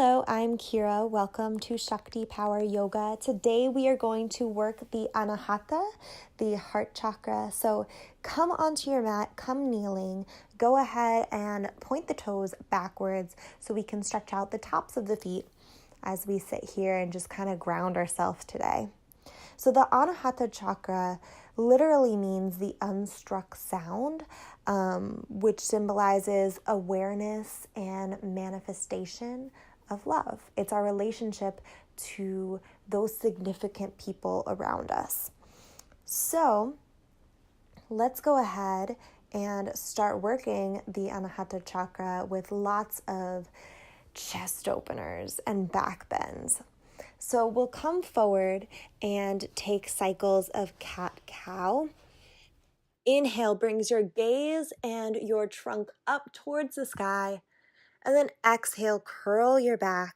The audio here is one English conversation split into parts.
Hello, I'm Kira. Welcome to Shakti Power Yoga. Today we are going to work the Anahata, the heart chakra. So come onto your mat, come kneeling. Go ahead and point the toes backwards so we can stretch out the tops of the feet as we sit here and just kind of ground ourselves today. So the Anahata chakra literally means the unstruck sound, which symbolizes awareness and manifestation of love. It's our relationship to those significant people around us. So let's go ahead and start working the Anahata chakra with lots of chest openers and back bends. So we'll come forward and take cycles of cat-cow. Inhale brings your gaze and your trunk up towards the sky. And then exhale, curl your back.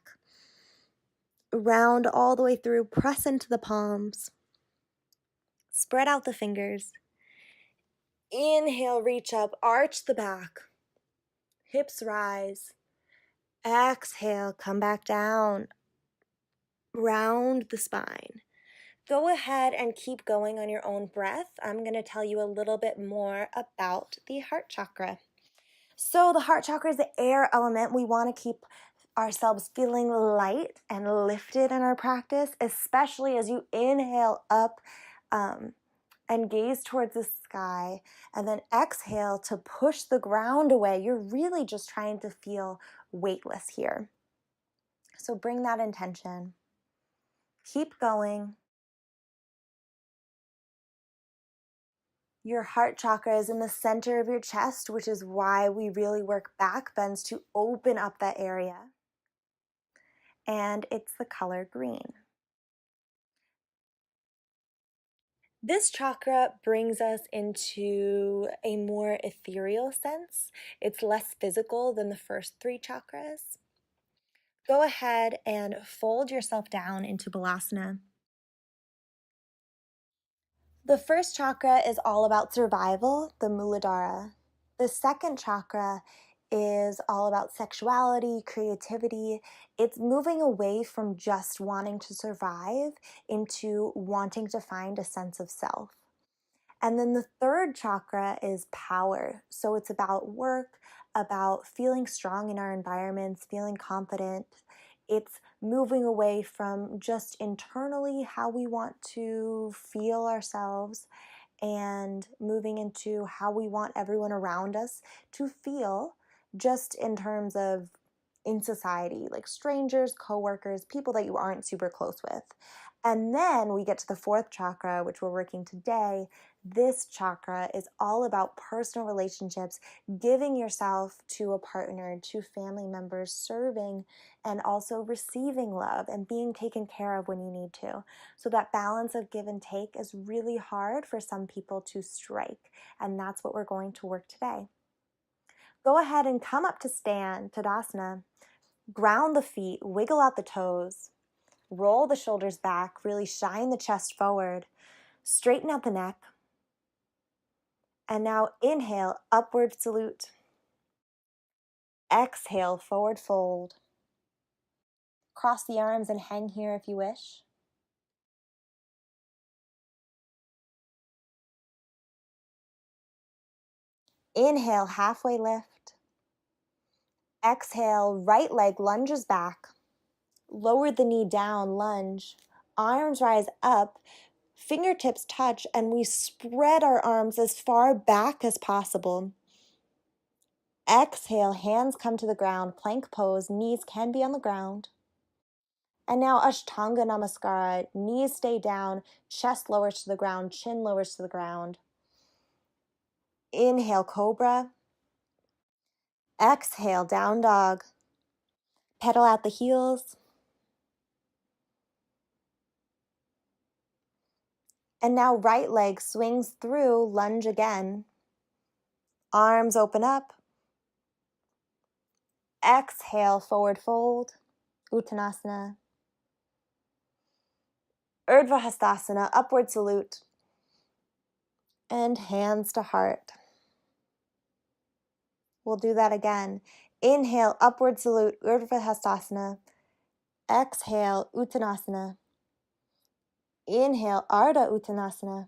Round all the way through, press into the palms. Spread out the fingers. Inhale, reach up, arch the back. Hips rise. Exhale, come back down. Round the spine. Go ahead and keep going on your own breath. I'm going to tell you a little bit more about the heart chakra. So the heart chakra is the air element. We want to keep ourselves feeling light and lifted in our practice, especially as you inhale up and gaze towards the sky, and then exhale to push the ground away. You're really just trying to feel weightless here. So bring that intention. Keep going. Your heart chakra is in the center of your chest, which is why we really work back bends to open up that area. And it's the color green. This chakra brings us into a more ethereal sense. It's less physical than the first three chakras. Go ahead and fold yourself down into Balasana. The first chakra is all about survival, the Muladhara. The second chakra is all about sexuality, creativity. It's moving away from just wanting to survive into wanting to find a sense of self. And then the third chakra is power. So it's about work, about feeling strong in our environments, feeling confident. It's moving away from just internally how we want to feel ourselves and moving into how we want everyone around us to feel, just in terms of in society, like strangers, coworkers, people that you aren't super close with. And then we get to the fourth chakra, which we're working today. This chakra is all about personal relationships, giving yourself to a partner, to family members, serving, and also receiving love and being taken care of when you need to. So that balance of give and take is really hard for some people to strike, and that's what we're going to work today. Go ahead and come up to stand, Tadasana. Ground the feet, wiggle out the toes, roll the shoulders back, really shine the chest forward, straighten out the neck. And now inhale, upward salute. Exhale, forward fold. Cross the arms and hang here if you wish. Inhale, halfway lift. Exhale, right leg lunges back. Lower the knee down, lunge. Arms rise up, fingertips touch, and we spread our arms as far back as possible. Exhale, hands come to the ground, plank pose, knees can be on the ground. And now Ashtanga Namaskara, knees stay down, chest lowers to the ground, chin lowers to the ground. Inhale, Cobra. Exhale, Down Dog. Pedal out the heels. And now right leg swings through, lunge again. Arms open up. Exhale, forward fold, Uttanasana. Urdhva Hastasana, upward salute. And hands to heart. We'll do that again. Inhale, upward salute, Urdhva Hastasana. Exhale, Uttanasana. Inhale, Ardha Uttanasana.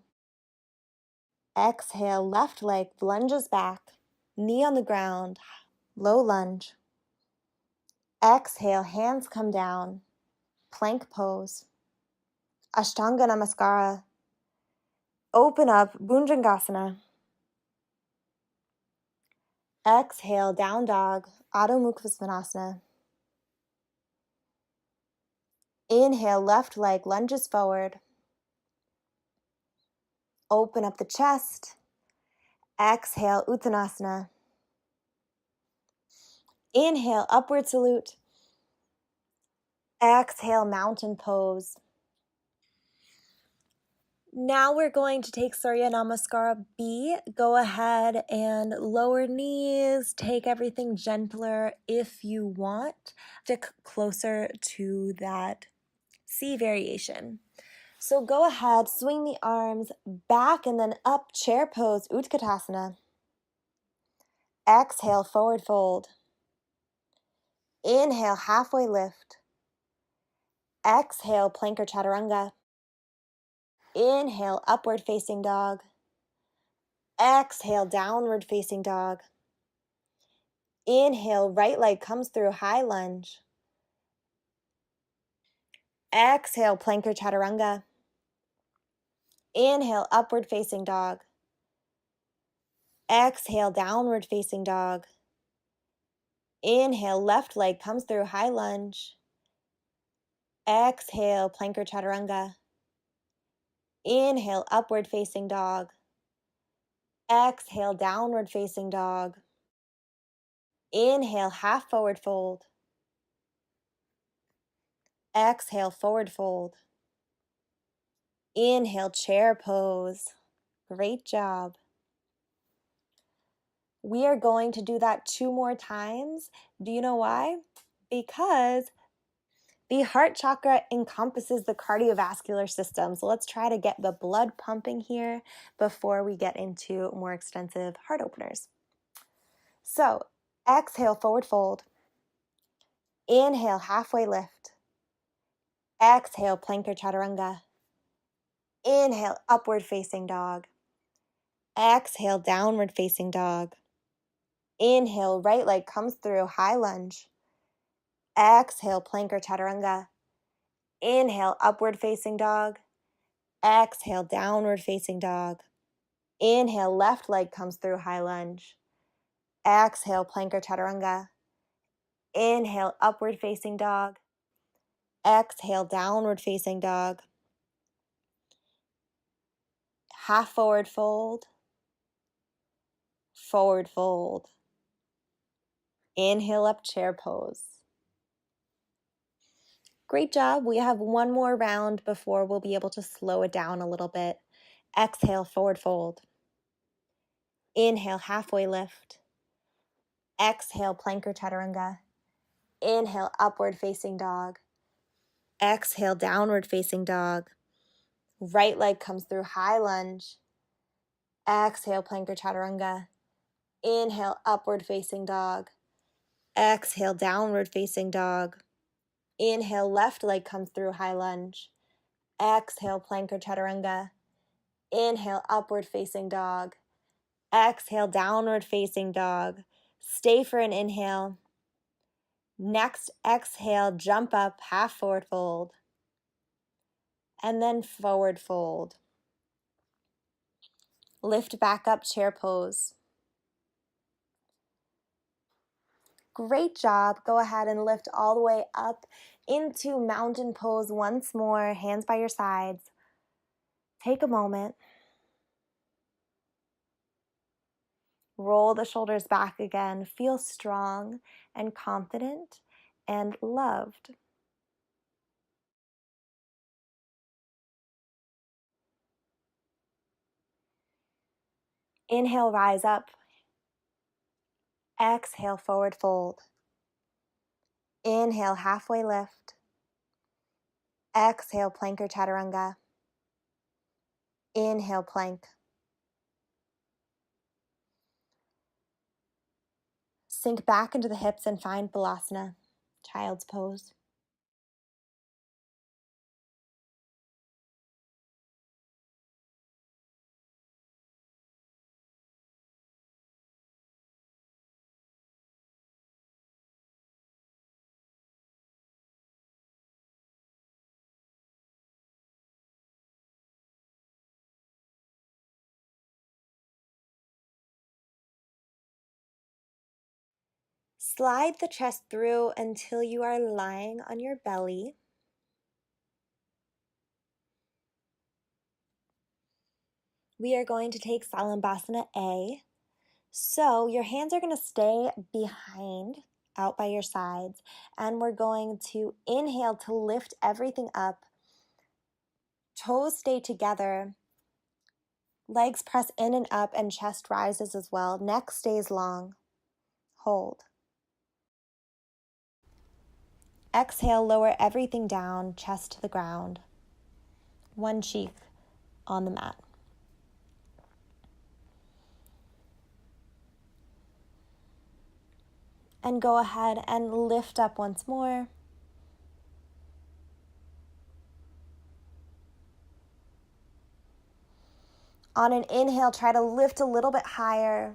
Exhale, left leg lunges back, knee on the ground, low lunge. Exhale, hands come down, plank pose. Ashtanga Namaskara. Open up, Bhujangasana. Exhale, down dog, Adho Mukha Svanasana. Inhale, left leg lunges forward. Open up the chest. Exhale, Uttanasana. Inhale, upward salute. Exhale, mountain pose. Now we're going to take Surya Namaskara B. Go ahead and lower knees, take everything gentler if you want. Stick closer to that C variation. So go ahead, swing the arms back and then up, chair pose, Utkatasana. Exhale, forward fold. Inhale, halfway lift. Exhale, plank or chaturanga. Inhale, upward facing dog. Exhale, downward facing dog. Inhale, right leg comes through, high lunge. Exhale, plank or chaturanga. Inhale, upward facing dog. Exhale, downward facing dog. Inhale, left leg comes through, high lunge. Exhale, plank or chaturanga. Inhale, upward facing dog. Exhale, downward facing dog. Inhale, half forward fold. Exhale, forward fold. Inhale, chair pose. Great job. We are going to do that 2 more times. Do you know why? Because the heart chakra encompasses the cardiovascular system. So let's try to get the blood pumping here before we get into more extensive heart openers. So exhale, forward fold. Inhale, halfway lift. Exhale, plank or chaturanga. Inhale, upward facing dog. Exhale, downward facing dog. Inhale, right leg comes through, high lunge. Exhale, plank or chaturanga. Inhale, upward facing dog. Exhale, downward facing dog. Inhale, left leg comes through, high lunge. Exhale, plank or chaturanga. Inhale, upward facing dog. Exhale, downward facing dog. Half forward fold. Forward fold. Inhale up, chair pose. Great job. We have 1 more round before we'll be able to slow it down a little bit. Exhale, forward fold. Inhale, halfway lift. Exhale, plank or chaturanga. Inhale, upward facing dog. Exhale, downward facing dog. Right leg comes through, high lunge. Exhale, plank or chaturanga. Inhale, upward facing dog. Exhale, downward facing dog. Inhale, left leg comes through, high lunge. Exhale, plank or chaturanga. Inhale, upward facing dog. Exhale, downward facing dog. Stay for an inhale. Next exhale, jump up, half forward fold. And then forward fold. Lift back up, chair pose. Great job. Go ahead and lift all the way up into mountain pose once more, hands by your sides. Take a moment. Roll the shoulders back again. Feel strong and confident and loved. Inhale, rise up. Exhale, forward fold. Inhale, halfway lift. Exhale, plank or chaturanga. Inhale, plank. Sink back into the hips and find Balasana, child's pose. Slide the chest through until you are lying on your belly. We are going to take Salambhasana A. So your hands are going to stay behind, out by your sides, and we're going to inhale to lift everything up. Toes stay together. Legs press in and up and chest rises as well. Neck stays long. Hold. Exhale, lower everything down, chest to the ground. One cheek on the mat. And go ahead and lift up once more. On an inhale, try to lift a little bit higher.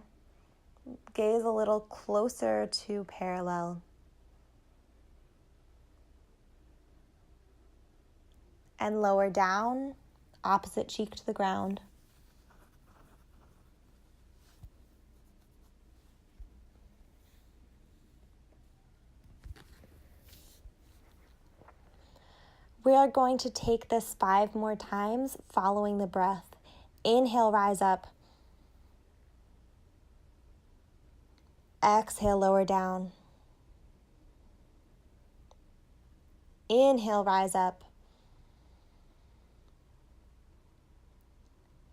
Gaze a little closer to parallel. And lower down, opposite cheek to the ground. We are going to take this 5 more times following the breath. Inhale, rise up. Exhale, lower down. Inhale, rise up.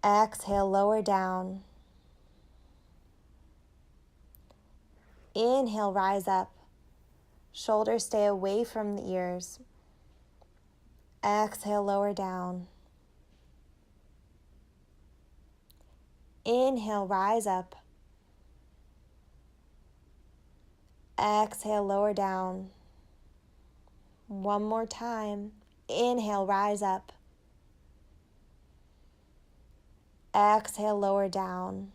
Exhale, lower down. Inhale, rise up. Shoulders stay away from the ears. Exhale, lower down. Inhale, rise up. Exhale, lower down. One more time. Inhale, rise up. Exhale, lower down.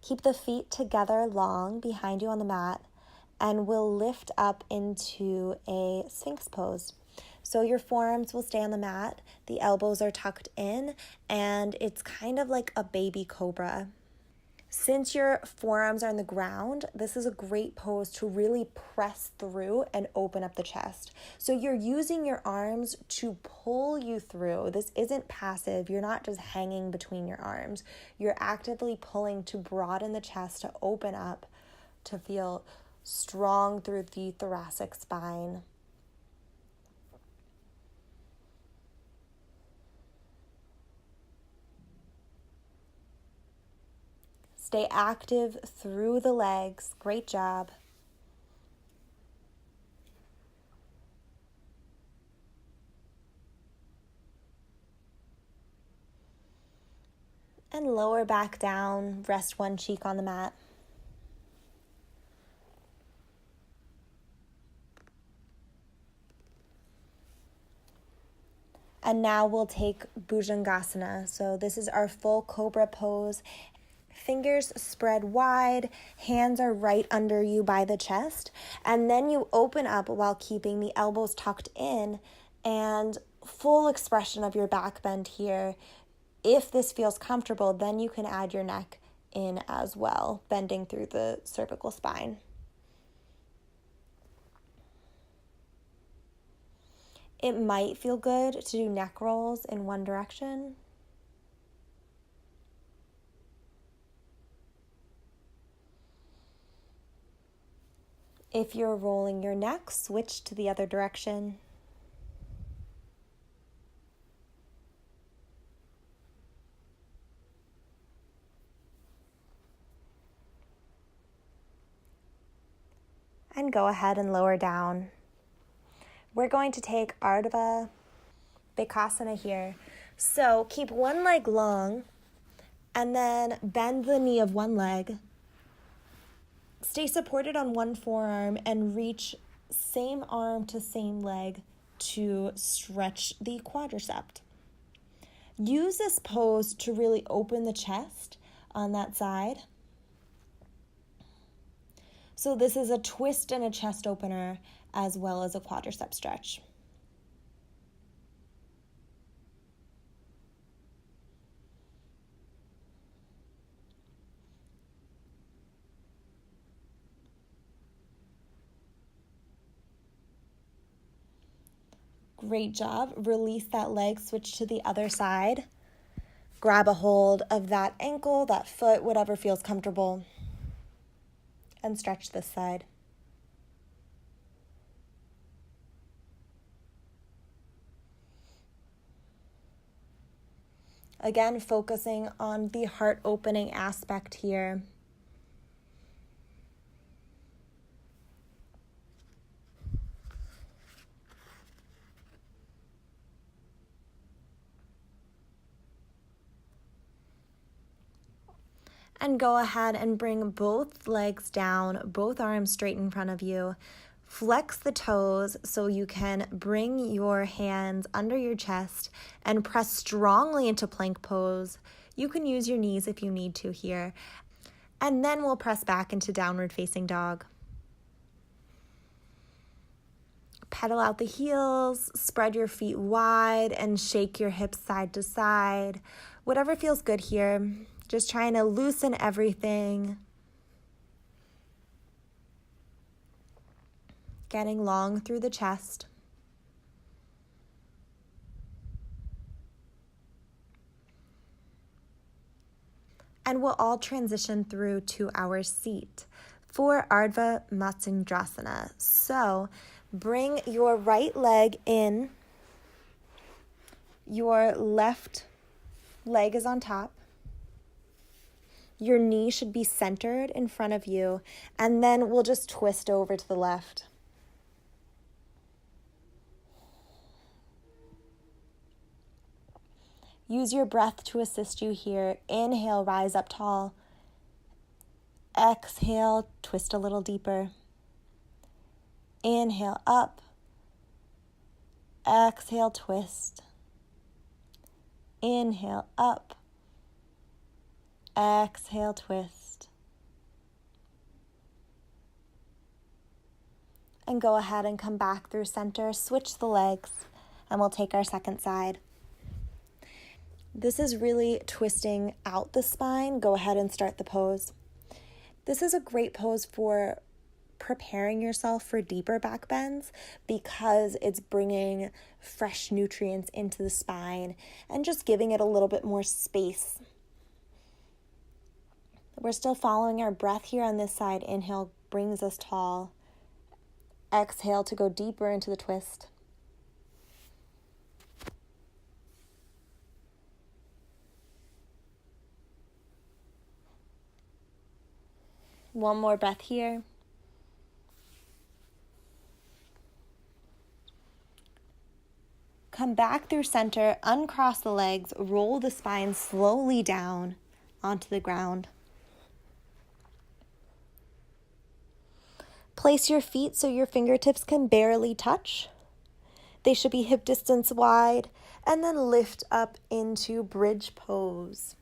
Keep the feet together long behind you on the mat, and we'll lift up into a Sphinx pose. So your forearms will stay on the mat, the elbows are tucked in, and it's kind of like a baby cobra. Since your forearms are on the ground, this is a great pose to really press through and open up the chest. So you're using your arms to pull you through. This isn't passive. You're not just hanging between your arms. You're actively pulling to broaden the chest, to open up, to feel strong through the thoracic spine. Stay active through the legs. Great job. And lower back down. Rest one cheek on the mat. And now we'll take Bhujangasana. So this is our full cobra pose. Fingers spread wide, hands are right under you by the chest, and then you open up while keeping the elbows tucked in and full expression of your back bend here. If this feels comfortable, then you can add your neck in as well, bending through the cervical spine. It might feel good to do neck rolls in one direction. If you're rolling your neck, switch to the other direction. And go ahead and lower down. We're going to take Ardha Vikasana here. So keep one leg long and then bend the knee of one leg. Stay supported on one forearm and reach same arm to same leg to stretch the quadricep. Use this pose to really open the chest on that side. So this is a twist and a chest opener as well as a quadricep stretch. Great job. Release that leg, switch to the other side. Grab a hold of that ankle, that foot, whatever feels comfortable, and stretch this side. Again, focusing on the heart opening aspect here. And go ahead and bring both legs down, both arms straight in front of you. Flex the toes so you can bring your hands under your chest and press strongly into plank pose. You can use your knees if you need to here. And then we'll press back into downward facing dog. Pedal out the heels, spread your feet wide, and shake your hips side to side. Whatever feels good here. Just trying to loosen everything. Getting long through the chest. And we'll all transition through to our seat for Ardha Matsyendrasana. So bring your right leg in. Your left leg is on top. Your knee should be centered in front of you, and then we'll just twist over to the left. Use your breath to assist you here. Inhale, rise up tall. Exhale, twist a little deeper. Inhale, up. Exhale, twist. Inhale, up. Exhale, twist. And go ahead and come back through center. Switch the legs, and we'll take our second side. This is really twisting out the spine. Go ahead and start the pose. This is a great pose for preparing yourself for deeper back bends because it's bringing fresh nutrients into the spine and just giving it a little bit more space. We're still following our breath here on this side. Inhale brings us tall. Exhale to go deeper into the twist. One more breath here. Come back through center, uncross the legs, roll the spine slowly down onto the ground. Place your feet so your fingertips can barely touch. They should be hip distance wide, and then lift up into bridge pose.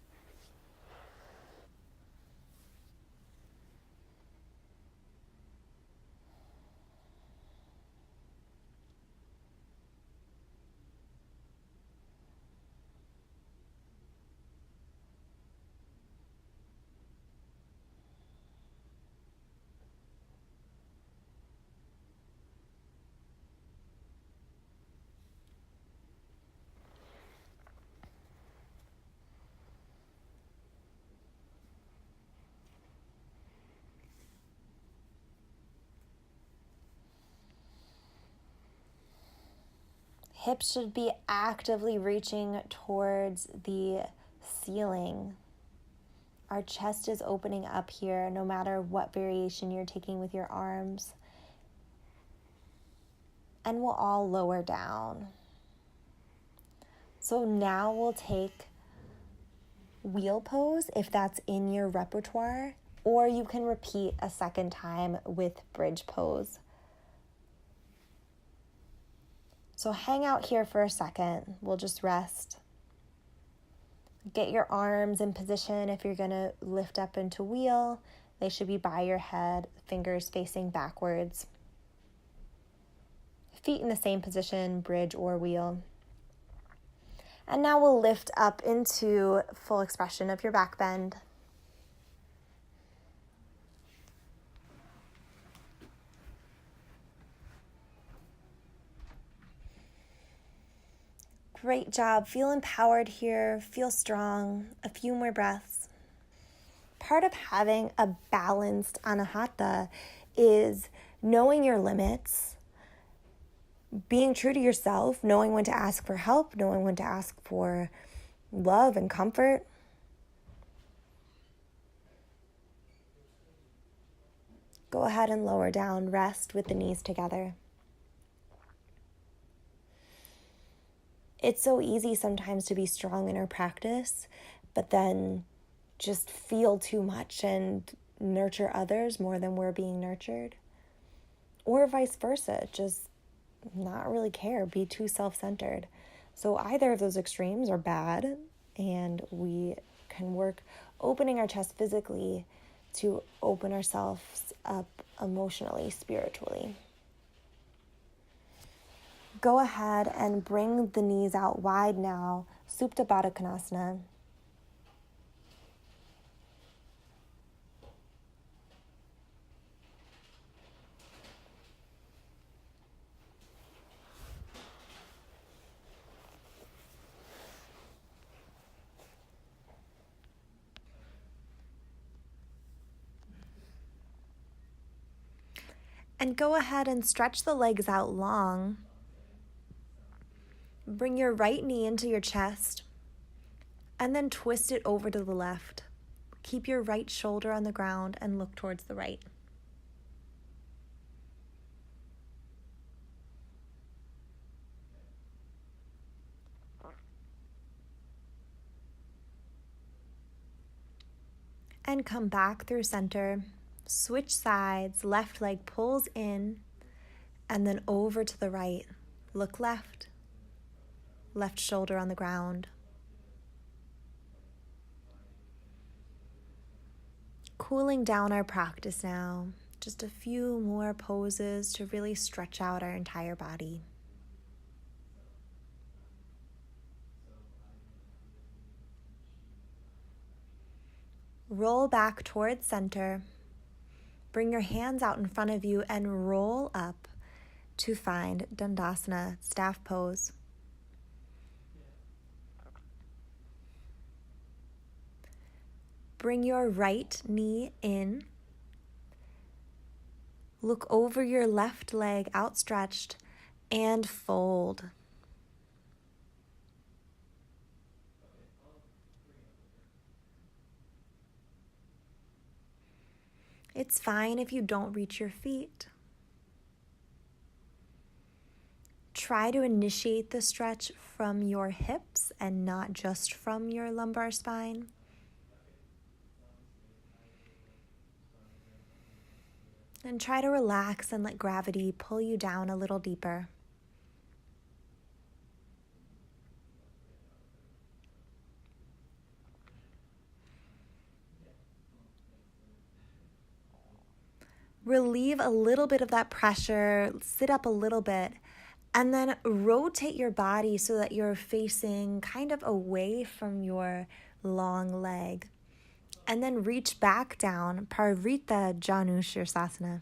Hips should be actively reaching towards the ceiling. Our chest is opening up here, no matter what variation you're taking with your arms. And we'll all lower down. So now we'll take wheel pose if that's in your repertoire, or you can repeat a second time with bridge pose. So hang out here for a second. We'll just rest. Get your arms in position if you're going to lift up into wheel. They should be by your head, fingers facing backwards. Feet in the same position, bridge or wheel. And now we'll lift up into full expression of your back bend. Great job. Feel empowered here. Feel strong. A few more breaths. Part of having a balanced anahata is knowing your limits, being true to yourself, knowing when to ask for help, knowing when to ask for love and comfort. Go ahead and lower down. Rest with the knees together. It's so easy sometimes to be strong in our practice, but then just feel too much and nurture others more than we're being nurtured. Or vice versa, just not really care, be too self-centered. So either of those extremes are bad, and we can work opening our chest physically to open ourselves up emotionally, spiritually. Go ahead and bring the knees out wide now, Supta Baddha Konasana. And go ahead and stretch the legs out long. Bring your right knee into your chest and then twist it over to the left. Keep your right shoulder on the ground and look towards the right. And come back through center. Switch sides, left leg pulls in and then over to the right. Look left, left shoulder on the ground. Cooling down our practice now. Just a few more poses to really stretch out our entire body. Roll back towards center. Bring your hands out in front of you and roll up to find Dandasana, staff pose. Bring your right knee in. Look over your left leg outstretched and fold. It's fine if you don't reach your feet. Try to initiate the stretch from your hips and not just from your lumbar spine. And try to relax and let gravity pull you down a little deeper. Relieve a little bit of that pressure, sit up a little bit, and then rotate your body so that you're facing kind of away from your long leg. And then reach back down, Parvrita Janu Shirsasana.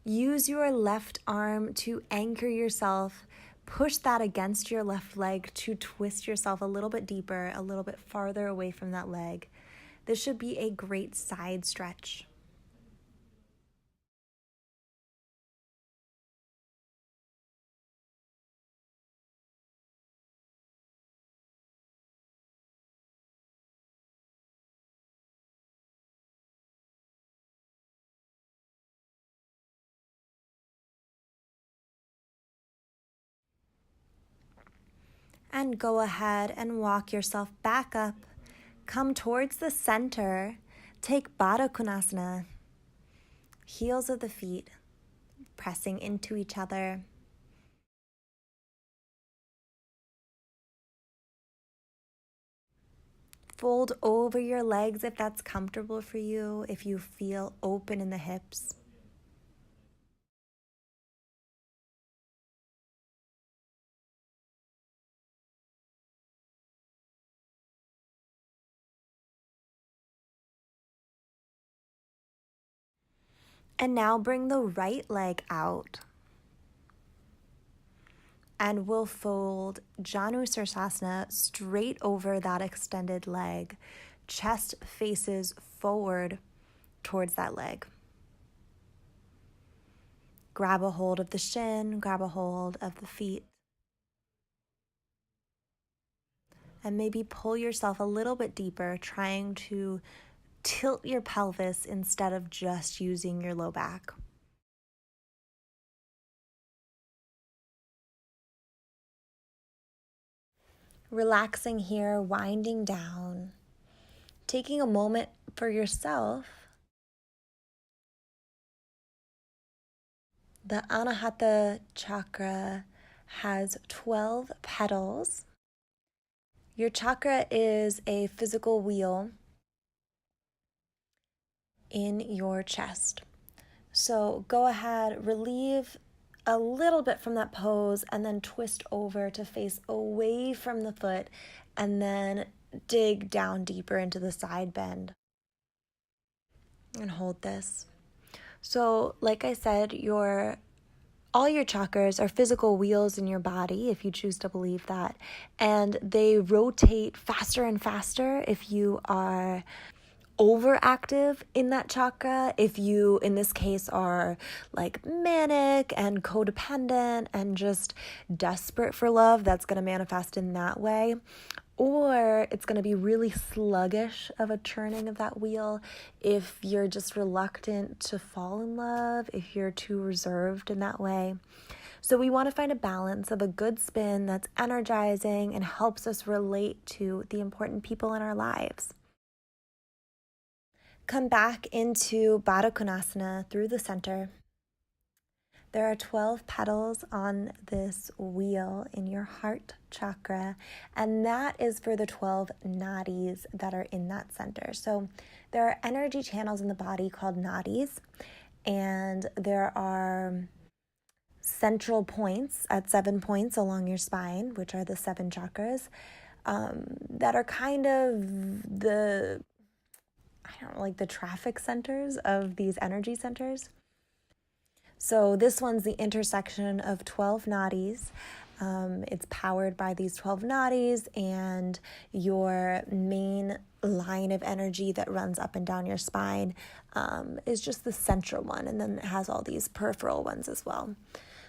Use your left arm to anchor yourself. Push that against your left leg to twist yourself a little bit deeper, a little bit farther away from that leg. This should be a great side stretch. And go ahead and walk yourself back up. Come towards the center. Take Baddha Konasana. Heels of the feet pressing into each other. Fold over your legs if that's comfortable for you, if you feel open in the hips. And now bring the right leg out. And we'll fold Janu Sirsasana straight over that extended leg. Chest faces forward towards that leg. Grab a hold of the shin, grab a hold of the feet. And maybe pull yourself a little bit deeper, trying to tilt your pelvis instead of just using your low back. Relaxing here, winding down, taking a moment for yourself. The Anahata chakra has 12 petals. Your chakra is a physical wheel in your chest. So go ahead, relieve a little bit from that pose, and then twist over to face away from the foot, and then dig down deeper into the side bend. And hold this. So, like I said, all your chakras are physical wheels in your body, if you choose to believe that, and they rotate faster and faster if you are overactive in that chakra. If you, in this case, are like manic and codependent and just desperate for love, that's going to manifest in that way. Or it's going to be really sluggish of a turning of that wheel if you're just reluctant to fall in love, if you're too reserved in that way. So we want to find a balance of a good spin that's energizing and helps us relate to the important people in our lives. Come back into Baddha Konasana through the center. There are 12 petals on this wheel in your heart chakra, and that is for the 12 nadis that are in that center. So there are energy channels in the body called nadis, and there are central points at 7 points along your spine, which are the 7 chakras, that are kind of the traffic centers of these energy centers. So this one's the intersection of 12 nadis. It's powered by these 12 nadis, and your main line of energy that runs up and down your spine is just the central one, and then it has all these peripheral ones as well.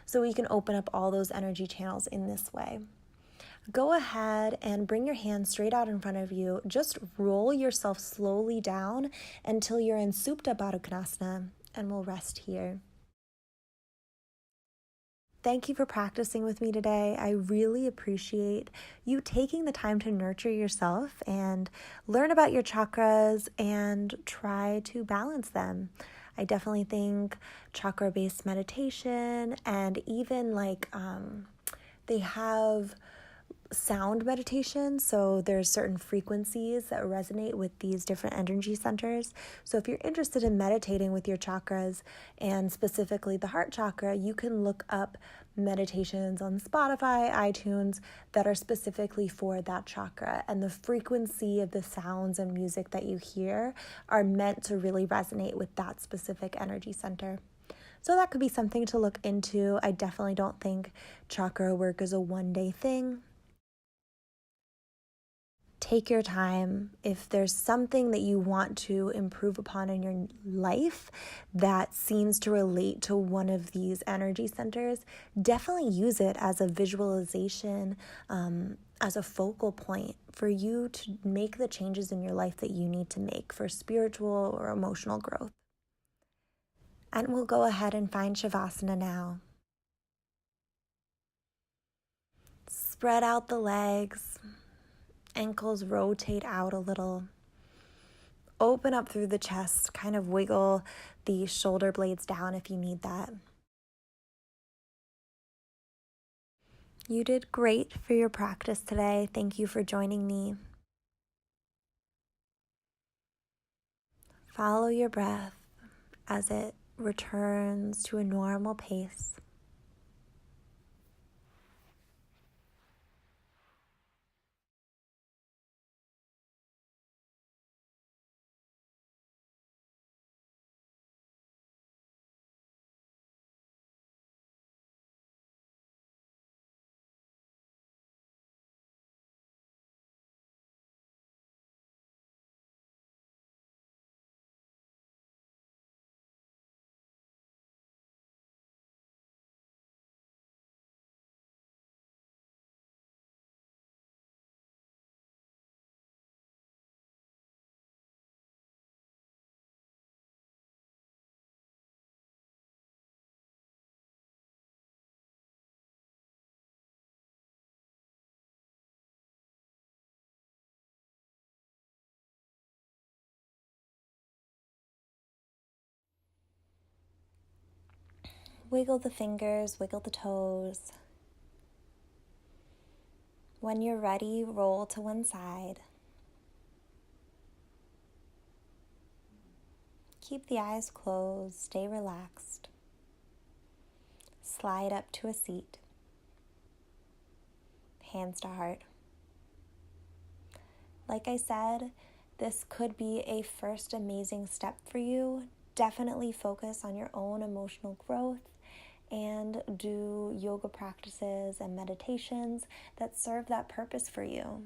So we can open up all those energy channels in this way. Go ahead and bring your hands straight out in front of you. Just roll yourself slowly down until you're in Supta Baddha Konasana, and we'll rest here. Thank you for practicing with me today. I really appreciate you taking the time to nurture yourself and learn about your chakras and try to balance them. I definitely think chakra-based meditation, and even they have sound meditation, so there's certain frequencies that resonate with these different energy centers. So if you're interested in meditating with your chakras, and specifically the heart chakra, you can look up meditations on Spotify, iTunes, that are specifically for that chakra, and the frequency of the sounds and music that you hear are meant to really resonate with that specific energy center. So that could be something to look into. I definitely don't think chakra work is a one-day thing. Take your time. If there's something that you want to improve upon in your life that seems to relate to one of these energy centers, definitely use it as a visualization, as a focal point for you to make the changes in your life that you need to make for spiritual or emotional growth. And we'll go ahead and find Shavasana now. Spread out the legs. Ankles rotate out a little. Open up through the chest, kind of wiggle the shoulder blades down if you need that. You did great for your practice today. Thank you for joining me. Follow your breath as it returns to a normal pace. Wiggle the fingers, wiggle the toes. When you're ready, roll to one side. Keep the eyes closed, stay relaxed. Slide up to a seat. Hands to heart. Like I said, this could be a first amazing step for you. Definitely focus on your own emotional growth and do yoga practices and meditations that serve that purpose for you.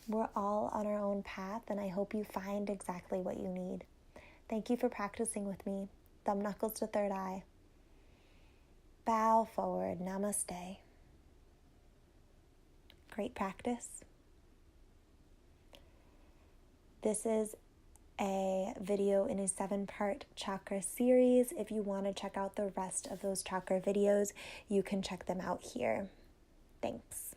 We're all on our own path, and I hope you find exactly what you need. Thank you for practicing with me. Thumb knuckles to third eye. Bow forward, namaste. Great practice. This is a video in a 7-part chakra series. If you want to check out the rest of those chakra videos, you can check them out here. Thanks.